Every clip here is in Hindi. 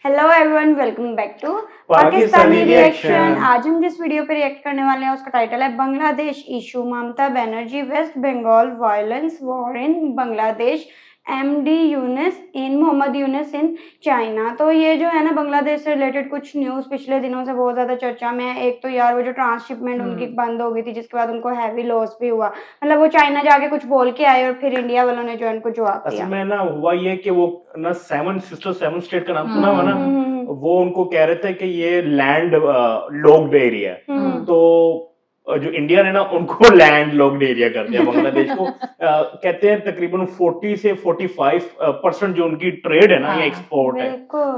Hello everyone, welcome back to Pakistani Pakistani reaction. Reaction. आज हम जिस वीडियो पे रिएक्ट करने वाले हैं उसका टाइटल है Bangladesh issue, Mamata Banerjee west Bengal violence war in Bangladesh, MD Yunus in Mohammad Yunus in China. तो ये जो है ना, बांग्लादेश से रिलेटेड कुछ न्यूज़ पिछले दिनों से बहुत ज़्यादा चर्चा में है। एक तो यार वो जो ट्रांसशिपमेंट उनकी बंद हो गई थी, जिसके बाद उनको हैवी लॉस भी हुआ। मतलब वो चाइना जाके कुछ बोल के आए और फिर इंडिया वालों ने जो है उनको जवाब असल दिया। में ना हुआ ये कि वो ना सेवन स्टेट का नाम सुना हुआ ना, वो उनको कह रहे थे कि ये लैंड लॉक्ड एरिया है। तो जो इंडिया ने ना उनको लैंड लॉक्ड एरिया कर दिया बांग्लादेश को। कहते हैं तकरीबन 40 से 45% जो उनकी ट्रेड है ना या एक्सपोर्ट है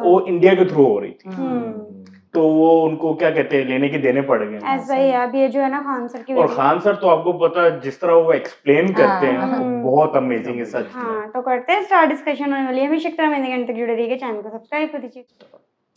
वो इंडिया के थ्रू हो रही थी। तो वो उनको क्या कहते हैं, लेने के देने पड़ गए। ऐसा ही है। अब ये जो है ना खान सर की और वीडियो, खान सर तो आपको पता है जिस तरह वो एक्सप्लेन करते हैं तो बहुत अमेजिंग है सच में। हाँ, तो करते हैं स्टार्ट। डिस्कशन होने वाली है। हमेशा की तरह मैंने घंटे तक जुड़े रहिए, चैनल को सब्सक्राइब कर दीजिए।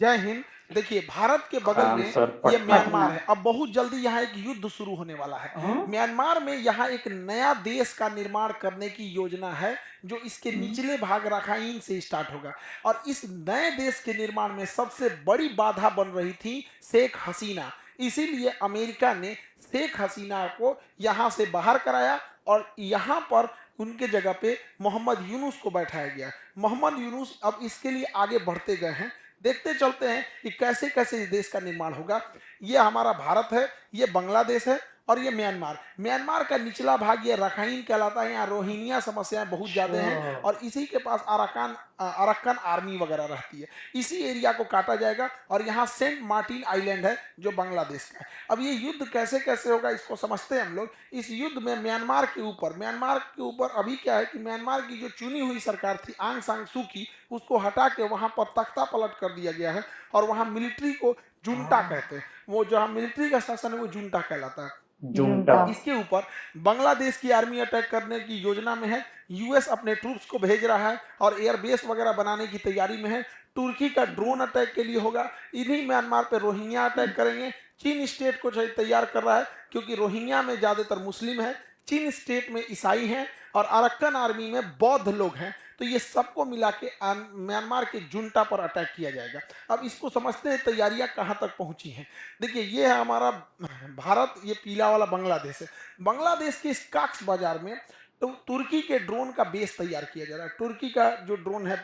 जय हिंद। देखिए, भारत के बगल खान में सर ये पटना। म्यांमार है। अब बहुत जल्दी यहाँ एक युद्ध शुरू होने वाला है। म्यांमार में यहाँ एक नया देश का निर्माण करने की योजना है जो इसके निचले भाग राखाइन से स्टार्ट होगा। और इस नए देश के निर्माण में सबसे बड़ी बाधा बन रही थी शेख हसीना। इसीलिए अमेरिका ने शेख हसीना को यहाँ से बाहर कराया और यहाँ पर उनके जगह पे मोहम्मद यूनुस को बैठाया गया। मोहम्मद यूनुस अब इसके लिए आगे बढ़ते गए हैं। देखते चलते हैं कि कैसे कैसे इस देश का निर्माण होगा। ये हमारा भारत है, ये बांग्लादेश है और ये म्यांमार। म्यांमार का निचला भाग ये रखाइन कहलाता है। यहाँ रोहिंग्या समस्याएं बहुत ज्यादा हैं और इसी के पास अरक्कन आर्मी वगैरह रहती है। इसी एरिया को काटा जाएगा और यहाँ सेंट मार्टिन आइलैंड है जो बांग्लादेश का है। अब ये युद्ध कैसे कैसे होगा इसको समझते हैं हम लोग। इस युद्ध में म्यांमार के ऊपर अभी क्या है कि म्यांमार की जो चुनी हुई सरकार थी आंग सान सू की, उसको हटा के वहां पर तख्ता पलट कर दिया गया है और वहां मिलिट्री को जुंटा कहते हैं। वो जहां मिलिट्री का शासन है वो जुंटा कहलाता है। जुंटा। इसके ऊपर बांग्लादेश की आर्मी अटैक करने की योजना में है। यूएस अपने ट्रूप्स को भेज रहा है और एयरबेस वगैरह बनाने की तैयारी में है। तुर्की का ड्रोन अटैक के लिए होगा। इन्हीं म्यांमार पे रोहिंग्या अटैक करेंगे। चीन स्टेट को तैयार कर रहा है क्योंकि रोहिंग्या में ज्यादातर मुस्लिम है, चीन स्टेट में ईसाई हैं और अरक्कन आर्मी में बौद्ध लोग हैं। तो ये सबको मिला के म्यांमार के जुंटा पर अटैक किया जाएगा। अब इसको समझते हैं तैयारियां कहां तक पहुंची हैं। देखिए, ये है हमारा भारत, ये पीला वाला बांग्लादेश है। बांग्लादेश के इस काक्स बाजार में तो तुर्की के ड्रोन का बेस तैयार किया जा रहा है। तुर्की का जो ड्रोन है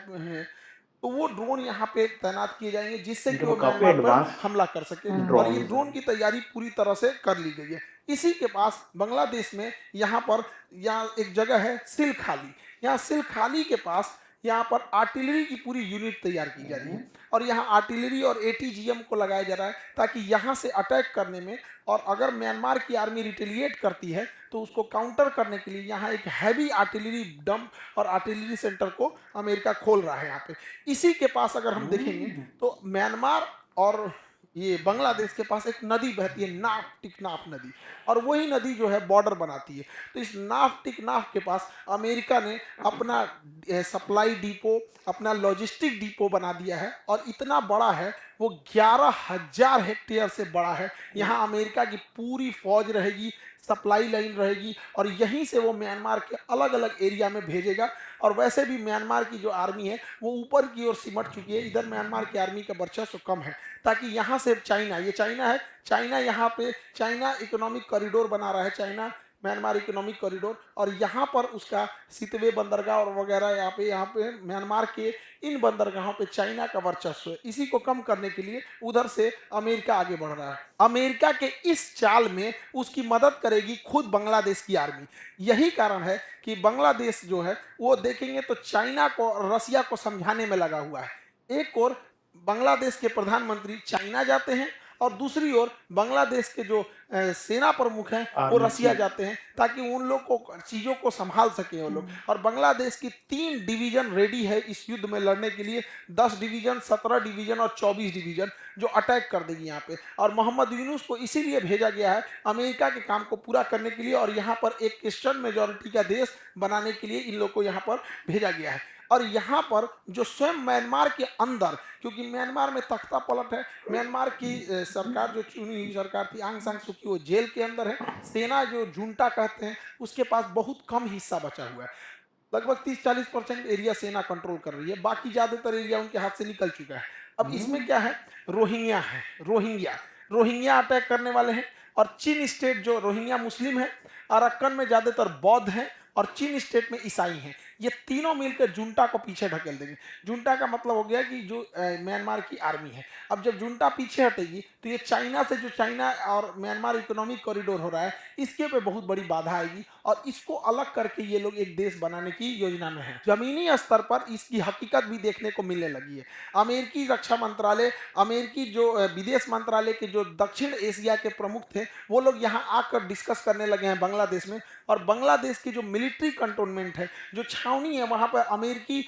तो वो ड्रोन यहाँ पे तैनात किए जाएंगे जिससे कि वो म्यांमार पर हमला कर सके। और ये ड्रोन की तैयारी पूरी तरह से कर ली गई है। इसी के पास बांग्लादेश में यहाँ एक जगह है सिलखाली। यहाँ सिलखाली के पास यहाँ पर आर्टिलरी की पूरी यूनिट तैयार की जा रही है और यहाँ आर्टिलरी और एटीजीएम को लगाया जा रहा है ताकि यहाँ से अटैक करने में, और अगर म्यांमार की आर्मी रिटेलिएट करती है तो उसको काउंटर करने के लिए यहाँ एक हैवी आर्टिलरी डंप और आर्टिलरी सेंटर को अमेरिका खोल रहा है यहाँ पे। इसी के पास अगर हम देखेंगे तो म्यांमार और ये बांग्लादेश के पास एक नदी बहती है, नाफ टिकनाफ नदी, और वही नदी जो है बॉर्डर बनाती है। तो इस नाफ टिकनाफ के पास अमेरिका ने अपना सप्लाई डिपो, अपना लॉजिस्टिक डिपो बना दिया है और इतना बड़ा है वो 11,000 हेक्टेयर से बड़ा है। यहाँ अमेरिका की पूरी फौज रहेगी, सप्लाई लाइन रहेगी और यहीं से वो म्यांमार के अलग अलग एरिया में भेजेगा। और वैसे भी म्यांमार की जो आर्मी है वो ऊपर की ओर सिमट चुकी है। इधर म्यांमार की आर्मी का वर्चस्व कम है ताकि यहाँ से चाइना, ये चाइना है, चाइना यहाँ पे चाइना इकोनॉमिक कॉरिडोर बना रहा है, चाइना म्यांमार इकोनॉमिक कॉरिडोर, और यहाँ पर उसका सितवे बंदरगाह और वगैरह यहाँ पे म्यांमार के इन बंदरगाहों पे चाइना का वर्चस्व है। इसी को कम करने के लिए उधर से अमेरिका आगे बढ़ रहा है। अमेरिका के इस चाल में उसकी मदद करेगी खुद बांग्लादेश की आर्मी। यही कारण है कि बांग्लादेश जो है वो देखेंगे तो चाइना को, रसिया को समझाने में लगा हुआ है। एक और बांग्लादेश के प्रधानमंत्री चाइना जाते हैं और दूसरी ओर बांग्लादेश के जो सेना प्रमुख हैं वो रसिया जाते हैं ताकि उन लोग को चीज़ों को संभाल सके वो लोग। और बांग्लादेश की 3 डिवीजन रेडी है इस युद्ध में लड़ने के लिए, 10 डिवीजन, 17 डिवीजन और 24 डिवीजन, जो अटैक कर देगी यहाँ पे। और मोहम्मद यूनुस को इसीलिए भेजा गया है अमेरिका के काम को पूरा करने के लिए और यहाँ पर एक क्रिश्चियन मेजोरिटी का देश बनाने के लिए इन लोग को यहाँ पर भेजा गया है। और यहाँ पर जो स्वयं म्यांमार के अंदर, क्योंकि म्यांमार में तख्ता पलट है, म्यांमार की सरकार जो चुनी हुई सरकार थी आंग सान सू की वो जेल के अंदर है। सेना जो जुंटा कहते हैं उसके पास बहुत कम हिस्सा बचा हुआ है। लगभग 30-40% एरिया सेना कंट्रोल कर रही है, बाकी ज्यादातर एरिया उनके हाथ से निकल चुका है। अब इसमें क्या है, रोहिंग्या है, रोहिंग्या अटैक करने वाले हैं। और चीन स्टेट जो रोहिंग्या मुस्लिम है, अराक्कन में ज्यादातर बौद्ध हैं और चीन स्टेट में ईसाई हैं। ये तीनों मिलकर जुंटा को पीछे ढकेल देंगे। जुंटा का मतलब हो गया कि जो म्यांमार की आर्मी है। अब जब जुंटा पीछे हटेगी तो ये चाइना से, जो चाइना और म्यांमार इकोनॉमिक कॉरिडोर हो रहा है, इसके पे बहुत बड़ी बाधा आएगी और इसको अलग करके ये लोग एक देश बनाने की योजना में है। जमीनी स्तर पर इसकी हकीकत भी देखने को मिलने लगी है। अमेरिकी रक्षा मंत्रालय, अमेरिकी जो विदेश मंत्रालय के जो दक्षिण एशिया के प्रमुख थे, वो लोग यहाँ आकर डिस्कस करने लगे हैं बांग्लादेश में। और बांग्लादेश की जो मिलिट्री कंटोनमेंट है, जो छावनी है, वहाँ पर अमेरिकी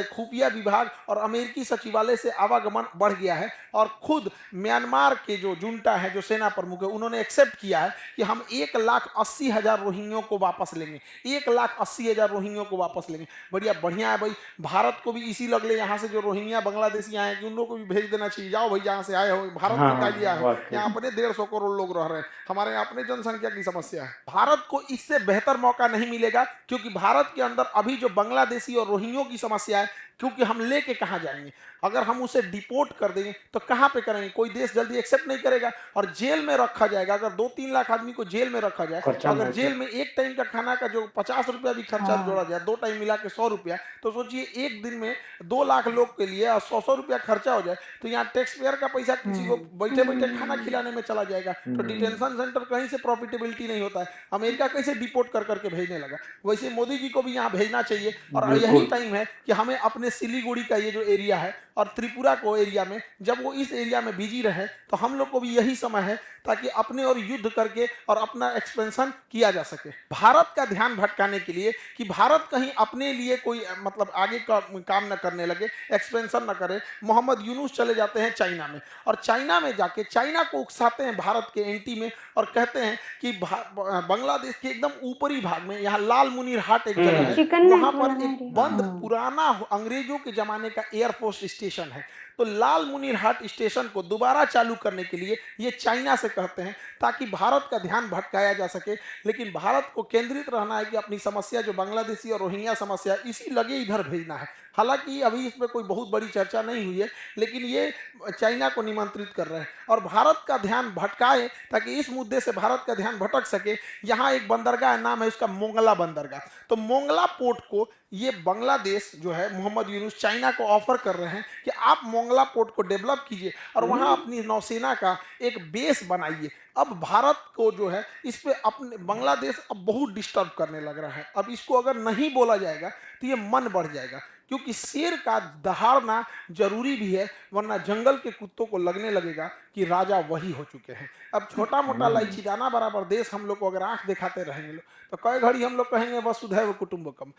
खुफिया विभाग और अमेरिकी सचिवालय से आवागमन बढ़ गया है। और खुद म्यांमार के जो जुंटा है, जो सेना प्रमुख है, उन्होंने एक्सेप्ट किया है कि हम 1,80,000 रोहिंग्यों को वापस लेंगे, 1,80,000 रोहिंग्यों को वापस लेंगे। बढ़िया है भाई। भारत को भी इसी लगले यहाँ से जो रोहिंग्या बांग्लादेशी आए हैं कि उन लोगों को भी भेज देना चाहिए। जाओ भाई, जहाँ से आए हो, भारत में क्या लिया है, यहाँ अपने 150 करोड़ लोग रह रहे हैं, हमारे यहाँ अपने जनसंख्या की समस्या है। भारत को इससे बेहतर मौका नहीं मिलेगा, क्योंकि भारत के अंदर अभी जो बांग्लादेशी और रोहिंग्यों की समस्या है, क्योंकि हम लेके कहां जाएंगे? अगर हम उसे डिपोर्ट कर देंगे तो कहां पे करेंगे? कोई देश जल्दी एक्सेप्ट नहीं करेगा और जेल में रखा जाएगा। अगर 2-3 लाख आदमी को जेल में रखा जाए, अगर जेल में एक टाइम का खाना का जो 50 रुपया भी खर्चा जोड़ा जाए, 2 टाइम मिला के 100 रुपया, तो सोचिए एक दिन में 2 लाख लोग के लिए 100 रुपया खर्चा हो जाए, तो यहाँ टैक्स पेयर का पैसा किसी को बैठे बैठे खाना खिलाने में चला जाएगा। तो डिटेंशन सेंटर कहीं से प्रॉफिटेबिलिटी नहीं होता है। अमेरिका कैसे डिपोर्ट कर करके भेजने लगा, वैसे मोदी जी को भी यहाँ भेजना चाहिए। और यही टाइम है कि हमें अपने सिलीगुड़ी का ये जो एरिया है और त्रिपुरा को एरिया में, जब वो इस एरिया में बिजी रहे, तो हम लोग को भी यही समय है ताकि अपने और युद्ध करके और अपना एक्सपेंशन किया जा सके। भारत का ध्यान भटकाने के लिए कि भारत कहीं अपने लिए कोई मतलब आगे का काम न करने लगे, एक्सपेंशन न करे, मोहम्मद यूनुस चले जाते हैं चाइना में और चाइना में जाके चाइना को उकसाते हैं भारत के एंटी में और कहते हैं कि बांग्लादेश के एकदम ऊपरी भाग में, यहाँ लाल मुनीर हाट एक जगह है, वहां पर एक बंद पुराना अंग्रेजों के जमाने का एयरफोर्स स्टेशन है। तो लाल मुनीर हाट स्टेशन को दोबारा चालू करने के लिए ये चाइना से कहते हैं ताकि भारत का ध्यान भटकाया जा सके। लेकिन भारत को केंद्रित रहना है कि अपनी समस्या जो बांग्लादेशी और रोहिंग्या समस्या, इसी लगे इधर भेजना है। हालांकि अभी इसमें कोई बहुत बड़ी चर्चा नहीं हुई है, लेकिन ये चाइना को निमंत्रित कर रहे हैं और भारत का ध्यान भटकाए ताकि इस मुद्दे से भारत का ध्यान भटक सके। यहाँ एक बंदरगाह नाम है उसका मोंगला बंदरगाह। तो मोंगला पोर्ट को ये बांग्लादेश जो है, मोहम्मद यूनुस चाइना को ऑफर कर रहे हैं कि आप मोंगला पोर्ट को डेवलप कीजिए और वहां अपनी नौसेना का एक बेस बनाइए। अब भारत को जो है इस पे अपने बांग्लादेश अब बहुत डिस्टर्ब करने लग रहा है। अब इसको अगर नहीं बोला जाएगा तो ये मन बढ़ जाएगा, क्योंकि शेर का दहाड़ना जरूरी भी है, वरना जंगल के कुत्तों को लगने लगेगा कि राजा वही हो चुके हैं। अब छोटा मोटा इलायची दाना बराबर देश हम लोग को अगर आंख दिखाते रहेंगे तो कई घड़ी हम लोग कहेंगे वसुधैव कुटुंबकम,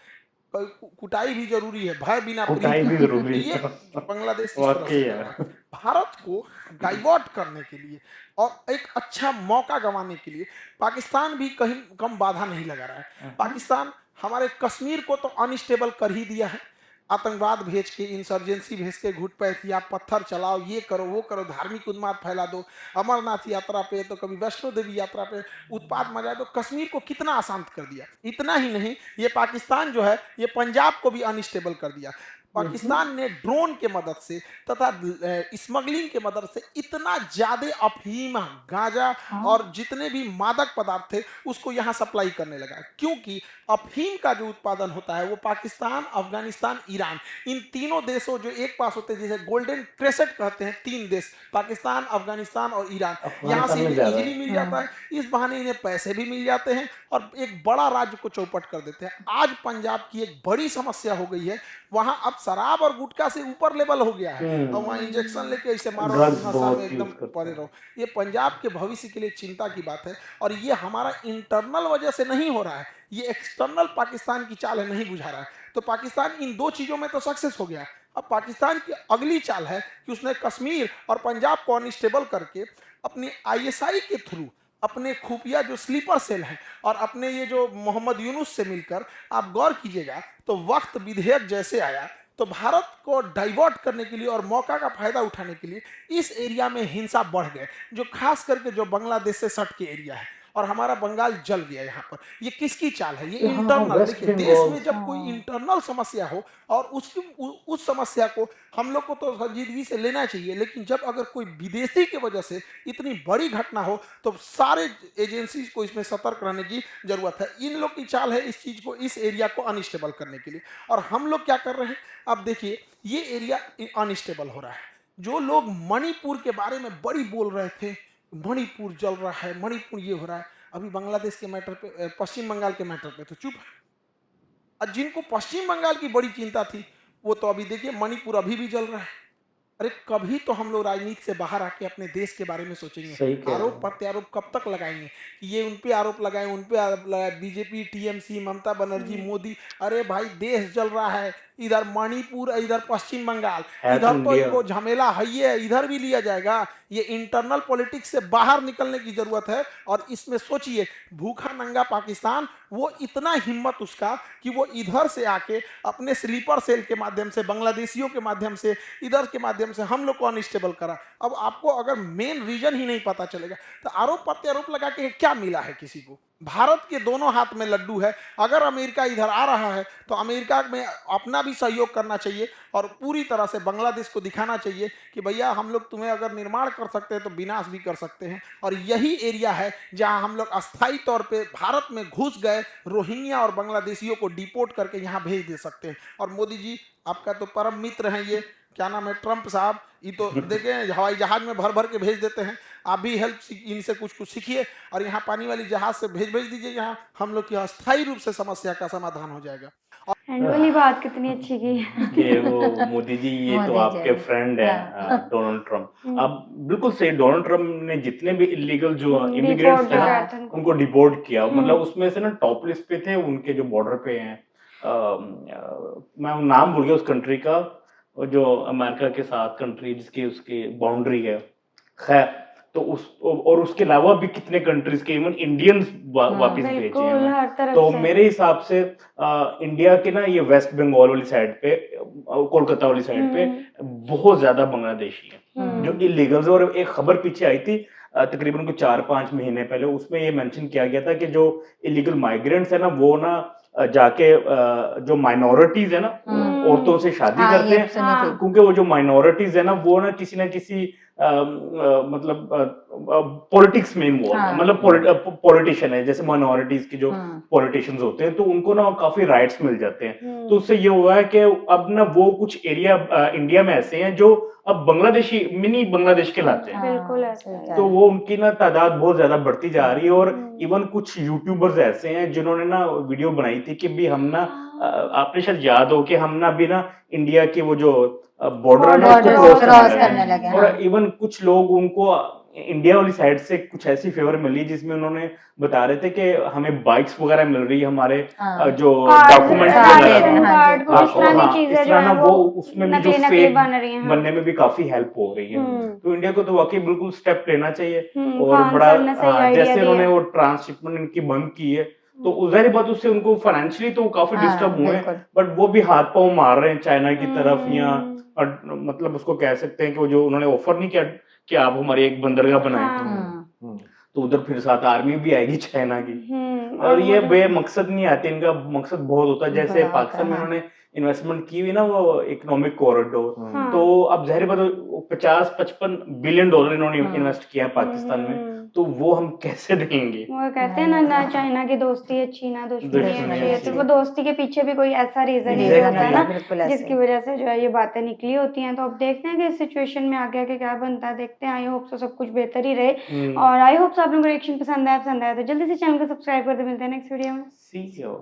कुटाई भी जरूरी है, भय बिना कुटाई भी जरूरी ये है। बांग्लादेश इस तरह से कर रहा है। भारत को डाइवर्ट करने के लिए और एक अच्छा मौका गंवाने के लिए पाकिस्तान भी कहीं कम बाधा नहीं लगा रहा है। पाकिस्तान हमारे कश्मीर को तो अनस्टेबल कर ही दिया है, आतंकवाद भेज के, इंसर्जेंसी भेज के, घुटपैठ या पत्थर चलाओ, ये करो वो करो, धार्मिक उन्माद फैला दो, अमरनाथ यात्रा पे तो कभी वैष्णो देवी यात्रा पे उत्पाद मचा दो। कश्मीर को कितना अशांत कर दिया। इतना ही नहीं, ये पाकिस्तान जो है ये पंजाब को भी अनस्टेबल कर दिया। पाकिस्तान ने ड्रोन के मदद से तथा स्मगलिंग के मदद से इतना ज्यादा अफीम, गांजा और जितने भी मादक पदार्थ थे उसको यहाँ सप्लाई करने लगा, क्योंकि अफीम का जो उत्पादन होता है वो पाकिस्तान, अफगानिस्तान, ईरान, इन तीनों देशों जो एक पास होते हैं, जैसे गोल्डन क्रेसेट कहते हैं, 3 देश पाकिस्तान, अफगानिस्तान और ईरान, यहाँ से इजीली मिल जाता है। इस बहाने इन्हें पैसे भी मिल जाते हैं और एक बड़ा राज्य को चौपट कर देते हैं। आज पंजाब की एक बड़ी समस्या हो गई है, वहां अब शराब और गुटखा से ऊपर लेवल हो गया है और वहां इंजेक्शन लेके ऐसे मारो, नशा में एकदम पड़े रहो। ये पंजाब के भविष्य के लिए चिंता की बात है और ये हमारा इंटरनल वजह से नहीं हो रहा है, ये एक्सटर्नल पाकिस्तान की चाल है, नहीं बुझा रहा है। तो पाकिस्तान इन 2 चीजों में तो सक्सेस हो गया। अब पाकिस्तान की अगली चाल है कि उसने कश्मीर और पंजाब को अनस्टेबल करके अपनी ISI के थ्रू अपने खुफिया जो स्लीपर सेल है और अपने ये जो मोहम्मद यूनुस से मिलकर, आप गौर कीजिएगा तो वक्त विधेयक जैसे आया तो भारत को डाइवर्ट करने के लिए और मौका का फायदा उठाने के लिए इस एरिया में हिंसा बढ़ गए, जो खास करके जो बांग्लादेश से सट के एरिया है। और हमारा बंगाल जल गया यहाँ पर। ये किसकी चाल है? ये हाँ, इंटरनल। वेस्ट देखिए देश बंगाल। में जब कोई इंटरनल समस्या हो और उस समस्या को हम लोग को तो संजीदगी से लेना चाहिए, लेकिन जब अगर कोई विदेशी की वजह से इतनी बड़ी घटना हो तो सारे एजेंसी को इसमें सतर्क रहने की जरूरत है। इन लोग की चाल है इस चीज को, इस एरिया को अनस्टेबल करने के लिए। और हम लोग क्या कर रहे हैं? अब देखिए ये एरिया अनस्टेबल हो रहा है। जो लोग मणिपुर के बारे में बड़ी बोल रहे थे, मणिपुर जल रहा है, मणिपुर ये हो रहा है, अभी बांग्लादेश के मैटर पे, पश्चिम बंगाल के मैटर पे तो चुप है। और जिनको पश्चिम बंगाल की बड़ी चिंता थी वो तो अभी देखिए मणिपुर अभी भी जल रहा है। अरे कभी तो हम लोग राजनीति से बाहर आके अपने देश के बारे में सोचेंगे। सही कह रहे आरोप हो। प्रत्यारोप कब तक लगाएंगे कि ये उन पे आरोप लगाए, उन पे आरोप लगाए, बीजेपी, टीएमसी, ममता बनर्जी, मोदी। अरे भाई देश जल रहा है, इधर मणिपुर, इधर पश्चिम बंगाल, है तो इधर तो इंडिया। वो झमेला है ही है, इधर भी लिया जाएगा। ये इंटरनल पॉलिटिक्स से बाहर निकलने की जरूरत है। और इसमें सोचिए भूखा नंगा पाकिस्तान, वो इतना हिम्मत उसका कि वो इधर से आके अपने स्लीपर सेल के माध्यम से, बांग्लादेशियों के माध्यम से, इधर के माध्यम से हम लोग को अनस्टेबल करा। अब आपको अगर मेन रीजन ही नहीं पता चलेगा तो आरोप प्रत्यारोप लगा के क्या मिला है किसी को? भारत के दोनों हाथ में लड्डू है। अगर अमेरिका इधर आ रहा है तो अमेरिका में अपना भी सहयोग करना चाहिए और पूरी तरह से बांग्लादेश को दिखाना चाहिए कि भैया हम लोग तुम्हें अगर निर्माण कर सकते हैं तो विनाश भी कर सकते हैं। और यही एरिया है जहां हम लोग अस्थायी तौर पे भारत में घुस गए रोहिंग्या और बांग्लादेशियों को डिपोर्ट करके यहाँ भेज दे सकते हैं। और मोदी जी आपका तो परम मित्र हैं, ये क्या नाम है, ट्रंप साहब, ये तो देखें हवाई जहाज में भर भर के भेज देते हैं। आप भी हेल्प इनसे कुछ कुछ सीखिए और यहाँ पानी वाली जहाज से भेज दीजिए, यहाँ हम लोग की अस्थायी रूप से समस्या का समाधान हो जाएगा। एंड वाली बात कितनी अच्छी की है। कि वो मोदी जी ये तो मोदी जी, आपके फ्रेंड है हाँ। Donald Trump. हम्म। अब बिल्कुल सही, डोनाल्ड ट्रम्प ने जितने भी इलीगल जो डिपोर्ट इमिग्रेंट्स थे जो ना कराए थे उनको। उनको डिपोर्ट किया। हम्म। मतलब उसमें से ना टॉप लिस्ट पे थे उनके जो बॉर्डर पे हैं, मैं नाम भूल गया उस कंट्री का, और जो अमेरिका के साथ कंट्री जिसकी उसकी बाउंड्री है। खैर तो उस और उसके अलावा भी कितने कंट्रीज के इवन इंडियंस वापस भेजे बिल्कुल हैं। हर तरफ तो से। मेरे हिसाब से इंडिया के ना ये वेस्ट बंगाल वाली साइड पे, कोलकाता वाली साइड पे बहुत ज्यादा बांग्लादेशी हैं जो इलीगल्स। और एक खबर पीछे आई थी तकरीबन कुछ 4-5 महीने पहले, उसमें ये मेंशन किया गया था कि जो इलीगल माइग्रेंट्स है ना वो ना जाके जो माइनॉरिटीज है ना औरतों से शादी हाँ, करते ये हैं, सुनी थी। क्योंकि वो जो माइनॉरिटीज है ना वो ना किसी मतलब पॉलिटिक्स में इन्वॉल्व, हाँ। मतलब पॉलिटिशियन है, जैसे माइनॉरिटीज की जो पॉलिटिशियंस होते हैं तो उनको ना काफी राइट्स मिल जाते हैं। तो उससे ये हुआ है कि अब ना वो कुछ एरिया इंडिया में ऐसे हैं जो अब बांग्लादेशी मिनी बांग्लादेश कहलाते हैं। बिल्कुल ऐसा है। तो वो उनकी ना तादाद बहुत ज्यादा बढ़ती जा रही है। और इवन कुछ यूट्यूबर्स ऐसे हैं जिन्होंने ना वीडियो बनाई थी कि भी हम ना आपने शायद याद हो कि हम ना भी ना इंडिया की वो जो बॉर्डर है ना उसको Borders क्रॉस करने करने लगे, लगे। और हाँ। इवन कुछ लोग उनको इंडिया वाली साइड से कुछ ऐसी फेवर मिली जिसमें उन्होंने बता रहे थे कि हमें बाइक्स वगैरह मिल रही है, हमारे हाँ। जो कार्ड, डॉक्यूमेंट्स हाँ, वगैरह हाँ, हैं। कार्ड, कुछ इस तरह की चीजें इस जो तरह है ना वो उसमें भी जो नकली फेक बन रही हैं। बनने में भी काफी हेल्प हो रही है। तो इंडिया को तो वाकई बिल्कुल स्टेप लेना चाहिए। और खान बड़ा सर ने सही आइडिया जैसे दिया। उन्होंने वो ट्रांसशिपमेंट इनकी बंद की है तो जाहिर बात उससे उनको फाइनेंशियली तो काफी हाँ, डिस्टर्ब हुए हैं, बिल्कुल। बट वो भी हाथ पांव मार रहे हैं चाइना की तरफ। या और मतलब उसको कह सकते हैं कि वो जो उन्होंने ऑफर नहीं किया कि आप हमारी एक बंदरगाह बनाएं, हम्म। तो उधर फिर साथ आर्मी भी आएगी चाइना की। और और ये वो बेमकसद नहीं आते, इनका मकसद बहुत होता है। जैसे बड़ा होता पाकिस्तान है, में हाँ। उन्होंने इन्वेस्टमेंट की हुई ना वो इकोनॉमिक कॉरिडोर, हाँ। तो अब जाहिर बात 50-55 बिलियन डॉलर इन्होंने इन्वेस्ट किया है पाकिस्तान में, तो वो हम कैसे देंगे? वो कहते हैं ना चाइना की दोस्ती अच्छी ना दुश्मनी दुश्मनी अच्छी है। अच्छी। तो वो दोस्ती के पीछे भी कोई ऐसा रीजन ही Exactly. होता है ना बिल्कुल ऐसे। जिसकी वजह से जो है ये बातें निकली होती हैं। तो अब देखते हैं कि इस सिचुएशन में आगे आके क्या बनता है, देखते हैं। आई होप सो सब कुछ बेहतर ही रहे और आई होप सो आप लोगों को रिएक्शन पसंद आया तो जल्दी से चैनल को सब्सक्राइब कर दे। मिलते हैं नेक्स्ट वीडियो में। See you.